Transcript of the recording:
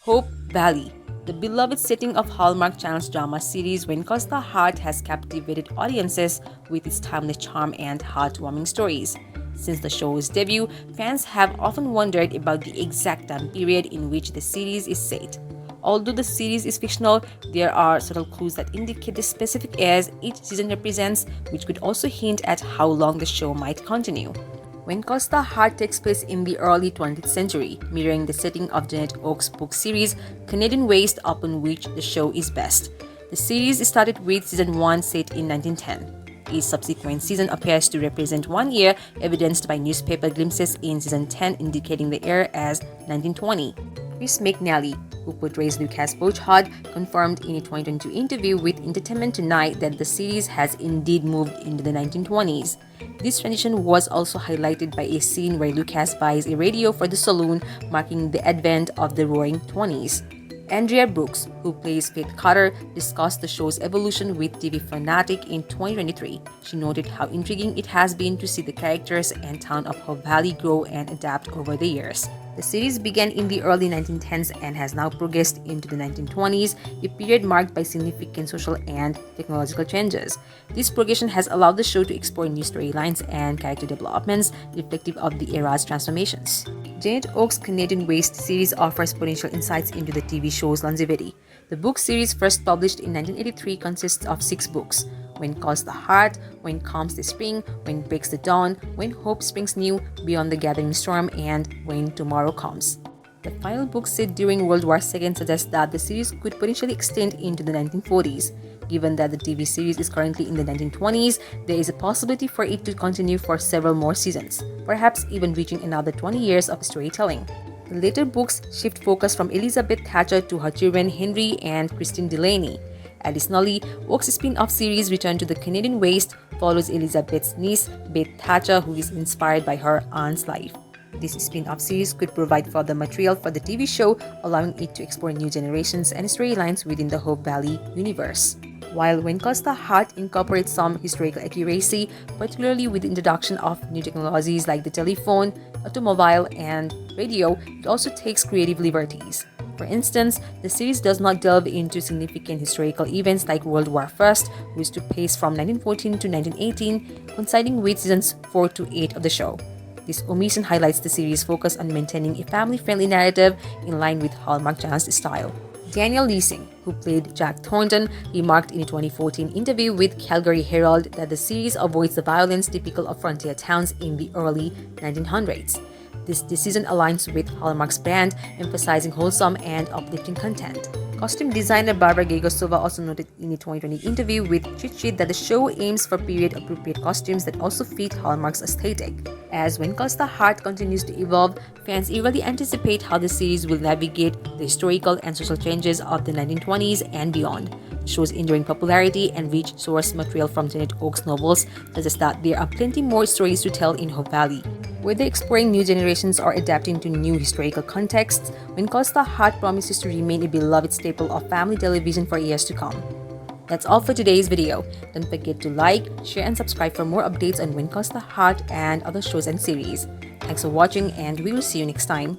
Hope Valley. The beloved setting of Hallmark Channel's drama series When Costa Heart has captivated audiences with its timeless charm and heartwarming stories. Since the show's debut, fans have often wondered about the exact time period in which the series is set. Although the series is fictional, there are subtle clues that indicate the specific eras each season represents, which could also hint at how long the show might continue. When Costa Heart takes place in the early 20th century, mirroring the setting of Janette Oke's book series Canadian Waste, upon which the show is based. The series started with season 1 set in 1910. A subsequent season appears to represent 1 year, evidenced by newspaper glimpses in season 10 indicating the year as 1920. McNally, who portrays Lucas Bouchard, confirmed in a 2022 interview with Entertainment Tonight that the series has indeed moved into the 1920s. This transition was also highlighted by a scene where Lucas buys a radio for the saloon, marking the advent of the Roaring Twenties. Andrea Brooks, who plays Faith Carter, discussed the show's evolution with TV Fanatic in 2023. She noted how intriguing it has been to see the characters and town of Hope Valley grow and adapt over the years. The series began in the early 1910s and has now progressed into the 1920s, a period marked by significant social and technological changes. This progression has allowed the show to explore new storylines and character developments reflective of the era's transformations. Janette Oke's Canadian Waste series offers potential insights into the TV show's longevity. The book series, first published in 1983, consists of 6 books: When Calls the Heart, When Comes the Spring, When Breaks the Dawn, When Hope Springs New, Beyond the Gathering Storm, and When Tomorrow Comes. The final book, set during World War II, suggests that the series could potentially extend into the 1940s. Given that the TV series is currently in the 1920s, there is a possibility for it to continue for several more seasons, perhaps even reaching another 20 years of storytelling. The later books shift focus from Elizabeth Thatcher to her children Henry and Christine Delaney. Additionally, Oak's spin-off series Return to the Canadian Waste follows Elizabeth's niece, Beth Thatcher, who is inspired by her aunt's life. This spin-off series could provide further material for the TV show, allowing it to explore new generations and storylines within the Hope Valley universe. While When Costa Heart incorporates some historical accuracy, particularly with the introduction of new technologies like the telephone, automobile, and radio, it also takes creative liberties. For instance, the series does not delve into significant historical events like World War I, which took place from 1914 to 1918, coinciding with seasons 4 to 8 of the show. This omission highlights the series' focus on maintaining a family-friendly narrative in line with Hallmark Channel's style. Daniel Leasing, who played Jack Thornton, remarked in a 2014 interview with Calgary Herald that the series avoids the violence typical of frontier towns in the early 1900s. This decision aligns with Hallmark's brand, emphasizing wholesome and uplifting content. Costume designer Barbara Gagosova also noted in a 2020 interview with Cheat Sheet that the show aims for period-appropriate costumes that also fit Hallmark's aesthetic. As When Costa Heart continues to evolve, fans eagerly anticipate how the series will navigate the historical and social changes of the 1920s and beyond. The show's enduring popularity and rich source material from Janette Oke's novels suggests that there are plenty more stories to tell in Hope Valley. Whether exploring new generations or adapting to new historical contexts, When Costa Heart promises to remain a beloved staple of family television for years to come. That's all for today's video. Don't forget to like, share, and subscribe for more updates on When Costa Heart and other shows and series. Thanks for watching, and we will see you next time.